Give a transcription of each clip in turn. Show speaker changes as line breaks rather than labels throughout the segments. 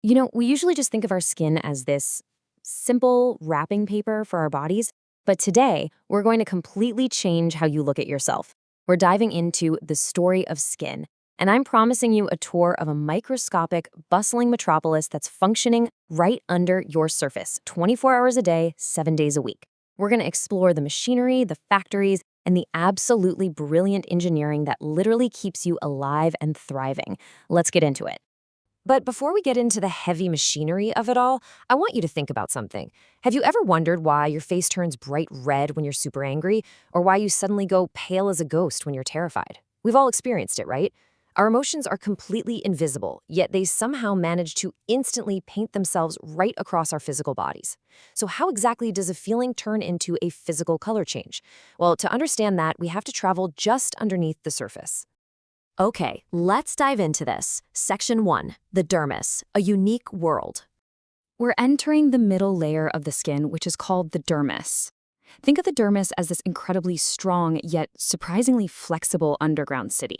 We usually just think of our skin as this simple wrapping paper for our bodies, but today we're going to completely change how you look at yourself. We're diving into the story of skin, and I'm promising you a tour of a microscopic, bustling metropolis that's functioning right under your surface, 24 hours a day, 7 days a week. We're going to explore the machinery, the factories, and the absolutely brilliant engineering that literally keeps you alive and thriving. Let's get into it. But before we get into the heavy machinery of it all, I want you to think about something. Have you ever wondered why your face turns bright red when you're super angry, or why you suddenly go pale as a ghost when you're terrified? We've all experienced it, right? Our emotions are completely invisible, yet they somehow manage to instantly paint themselves right across our physical bodies. So how exactly does a feeling turn into a physical color change? Well, to understand that, we have to travel just underneath the surface. Okay, let's dive into this. Section 1, the dermis, a unique world. We're entering the middle layer of the skin, which is called the dermis. Think of the dermis as this incredibly strong yet surprisingly flexible underground city.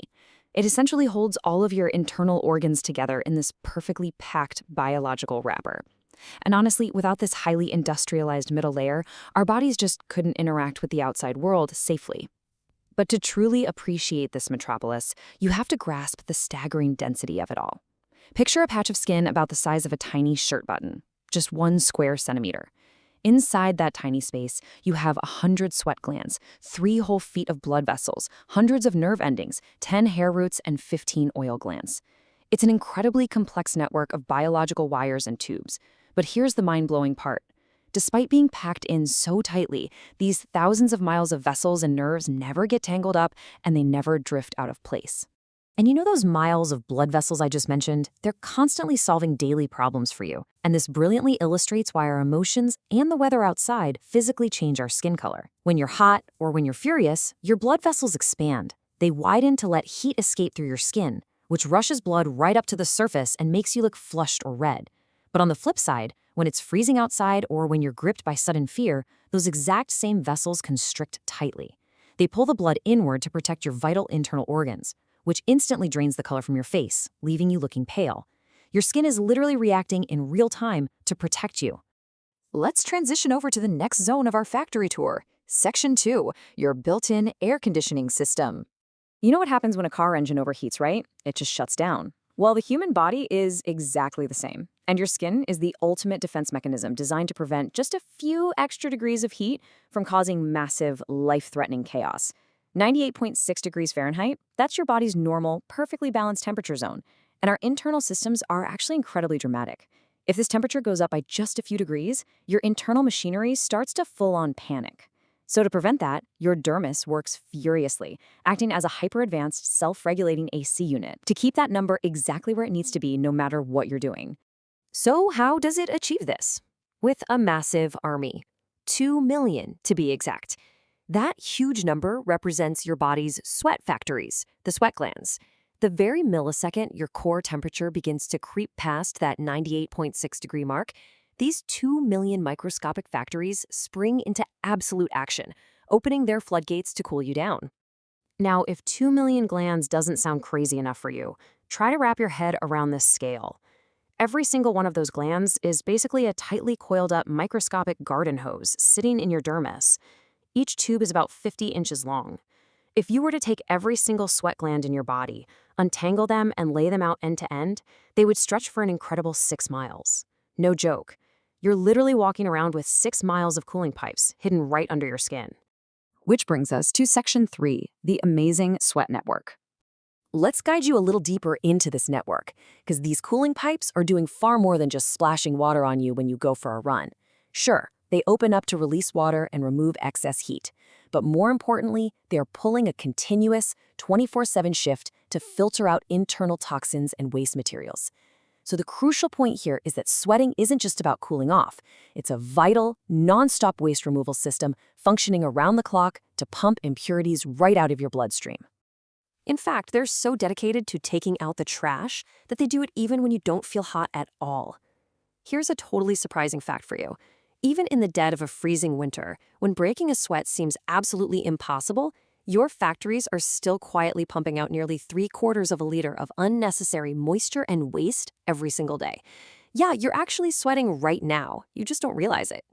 It essentially holds all of your internal organs together in this perfectly packed biological wrapper. And honestly, without this highly industrialized middle layer, our bodies just couldn't interact with the outside world safely. But to truly appreciate this metropolis, you have to grasp the staggering density of it all. Picture a patch of skin about the size of a tiny shirt button, just 1 square centimeter. Inside that tiny space, you have 100 sweat glands, 3 whole feet of blood vessels, hundreds of nerve endings, 10 hair roots, and 15 oil glands. It's an incredibly complex network of biological wires and tubes. But here's the mind-blowing part. Despite being packed in so tightly, these thousands of miles of vessels and nerves never get tangled up, and they never drift out of place. And you know those miles of blood vessels I just mentioned? They're constantly solving daily problems for you. And this brilliantly illustrates why our emotions and the weather outside physically change our skin color. When you're hot or when you're furious, your blood vessels expand. They widen to let heat escape through your skin, which rushes blood right up to the surface and makes you look flushed or red. But on the flip side, when it's freezing outside or when you're gripped by sudden fear, those exact same vessels constrict tightly. They pull the blood inward to protect your vital internal organs, which instantly drains the color from your face, leaving you looking pale. Your skin is literally reacting in real time to protect you. Let's transition over to the next zone of our factory tour. Section 2, your built-in air conditioning system. You know what happens when a car engine overheats, right? It just shuts down. Well, the human body is exactly the same. And your skin is the ultimate defense mechanism designed to prevent just a few extra degrees of heat from causing massive, life-threatening chaos. 98.6 degrees Fahrenheit, that's your body's normal, perfectly balanced temperature zone. And our internal systems are actually incredibly dramatic. If this temperature goes up by just a few degrees, your internal machinery starts to full-on panic. So to prevent that, your dermis works furiously, acting as a hyper-advanced, self-regulating AC unit to keep that number exactly where it needs to be no matter what you're doing. So how does it achieve this? With a massive army. 2 million, to be exact. That huge number represents your body's sweat factories, the sweat glands. The very millisecond your core temperature begins to creep past that 98.6 degree mark, these 2 million microscopic factories spring into absolute action, opening their floodgates to cool you down. Now, if 2 million glands doesn't sound crazy enough for you, try to wrap your head around this scale. Every single one of those glands is basically a tightly coiled up microscopic garden hose sitting in your dermis. Each tube is about 50 inches long. If you were to take every single sweat gland in your body, untangle them, and lay them out end to end, they would stretch for an incredible 6 miles. No joke. You're literally walking around with 6 miles of cooling pipes hidden right under your skin. Which brings us to Section 3, the amazing sweat network. Let's guide you a little deeper into this network, because these cooling pipes are doing far more than just splashing water on you when you go for a run. Sure, they open up to release water and remove excess heat, but more importantly, they are pulling a continuous 24/7 shift to filter out internal toxins and waste materials. So the crucial point here is that sweating isn't just about cooling off. It's a vital, non-stop waste removal system functioning around the clock to pump impurities right out of your bloodstream. In fact, they're so dedicated to taking out the trash that they do it even when you don't feel hot at all. Here's a totally surprising fact for you. Even in the dead of a freezing winter, when breaking a sweat seems absolutely impossible, your factories are still quietly pumping out nearly 3/4 of a liter of unnecessary moisture and waste every single day. Yeah, you're actually sweating right now. You just don't realize it.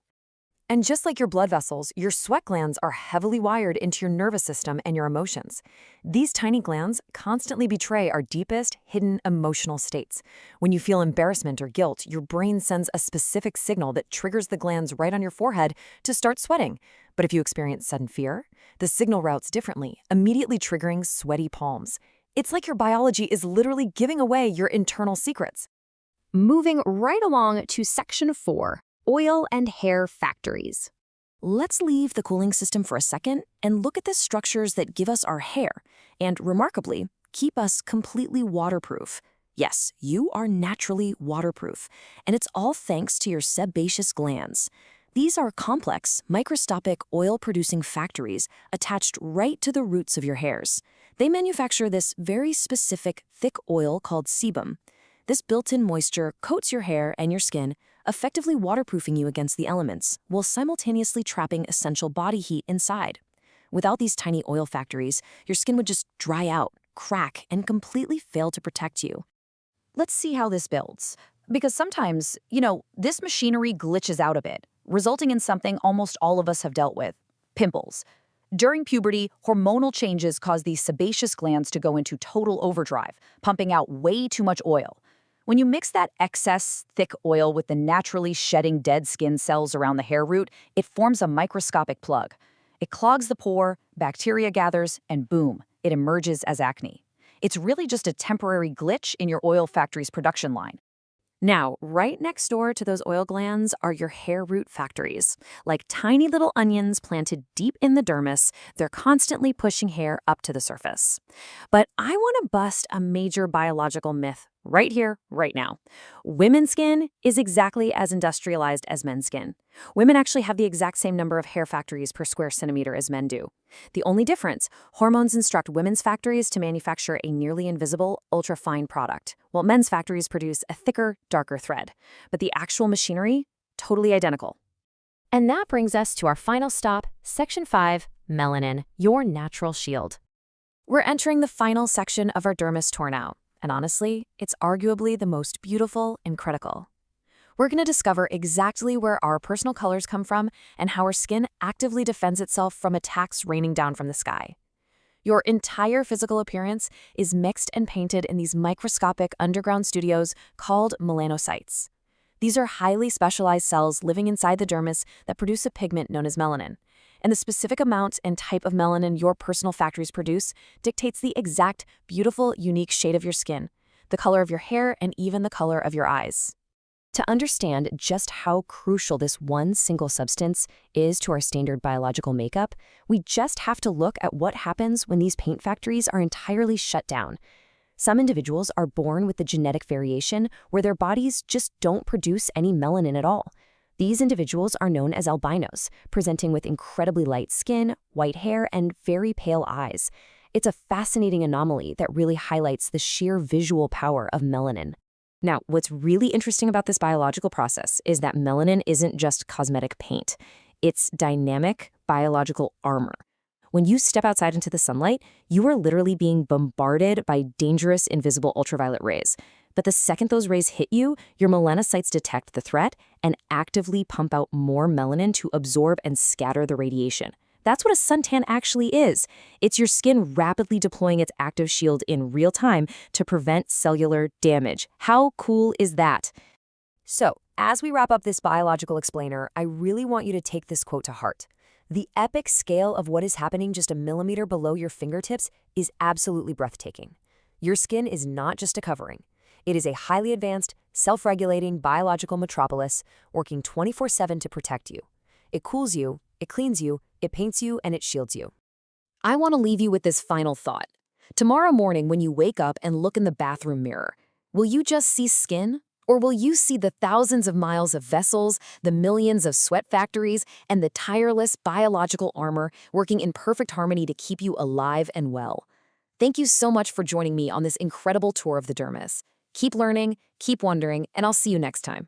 And just like your blood vessels, your sweat glands are heavily wired into your nervous system and your emotions. These tiny glands constantly betray our deepest, hidden emotional states. When you feel embarrassment or guilt, your brain sends a specific signal that triggers the glands right on your forehead to start sweating. But if you experience sudden fear, the signal routes differently, immediately triggering sweaty palms. It's like your biology is literally giving away your internal secrets.
Moving right along to Section 4, Oil and Hair Factories.
Let's leave the cooling system for a second and look at the structures that give us our hair and, remarkably, keep us completely waterproof. Yes, you are naturally waterproof, and it's all thanks to your sebaceous glands. These are complex, microscopic oil-producing factories attached right to the roots of your hairs. They manufacture this very specific, thick oil called sebum. This built-in moisture coats your hair and your skin, effectively waterproofing you against the elements, while simultaneously trapping essential body heat inside. Without these tiny oil factories, your skin would just dry out, crack, and completely fail to protect you.
Let's see how this builds. Because sometimes, this machinery glitches out a bit, resulting in something almost all of us have dealt with: pimples. During puberty, hormonal changes cause these sebaceous glands to go into total overdrive, pumping out way too much oil. When you mix that excess thick oil with the naturally shedding dead skin cells around the hair root, it forms a microscopic plug. It clogs the pore, bacteria gathers, and boom, it emerges as acne. It's really just a temporary glitch in your oil factory's production line.
Now, right next door to those oil glands are your hair root factories. Like tiny little onions planted deep in the dermis, they're constantly pushing hair up to the surface. But I want to bust a major biological myth right here, right now. Women's skin is exactly as industrialized as men's skin. Women actually have the exact same number of hair factories per square centimeter as men do. The only difference, hormones instruct women's factories to manufacture a nearly invisible, ultra-fine product, while men's factories produce a thicker, darker thread. But the actual machinery, totally identical. And that brings us to our final stop, Section 5, Melanin, your natural shield. We're entering the final section of our dermis torn out, and honestly, it's arguably the most beautiful and critical. We're going to discover exactly where our personal colors come from and how our skin actively defends itself from attacks raining down from the sky. Your entire physical appearance is mixed and painted in these microscopic underground studios called melanocytes. These are highly specialized cells living inside the dermis that produce a pigment known as melanin. And the specific amount and type of melanin your personal factories produce dictates the exact, beautiful, unique shade of your skin, the color of your hair, and even the color of your eyes. To understand just how crucial this one single substance is to our standard biological makeup, we just have to look at what happens when these paint factories are entirely shut down. Some individuals are born with the genetic variation where their bodies just don't produce any melanin at all. These individuals are known as albinos, presenting with incredibly light skin, white hair, and very pale eyes. It's a fascinating anomaly that really highlights the sheer visual power of melanin. Now, what's really interesting about this biological process is that melanin isn't just cosmetic paint. It's dynamic biological armor. When you step outside into the sunlight, you are literally being bombarded by dangerous invisible ultraviolet rays. But the second those rays hit you, your melanocytes detect the threat and actively pump out more melanin to absorb and scatter the radiation. That's what a suntan actually is. It's your skin rapidly deploying its active shield in real time to prevent cellular damage. How cool is that? So, as we wrap up this biological explainer, I really want you to take this quote to heart. The epic scale of what is happening just a millimeter below your fingertips is absolutely breathtaking. Your skin is not just a covering. It is a highly advanced, self-regulating biological metropolis working 24/7 to protect you. It cools you, it cleans you, it paints you, and it shields you. I want to leave you with this final thought. Tomorrow morning when you wake up and look in the bathroom mirror, will you just see skin? Or will you see the thousands of miles of vessels, the millions of sweat factories, and the tireless biological armor working in perfect harmony to keep you alive and well? Thank you so much for joining me on this incredible tour of the dermis. Keep learning, keep wondering, and I'll see you next time.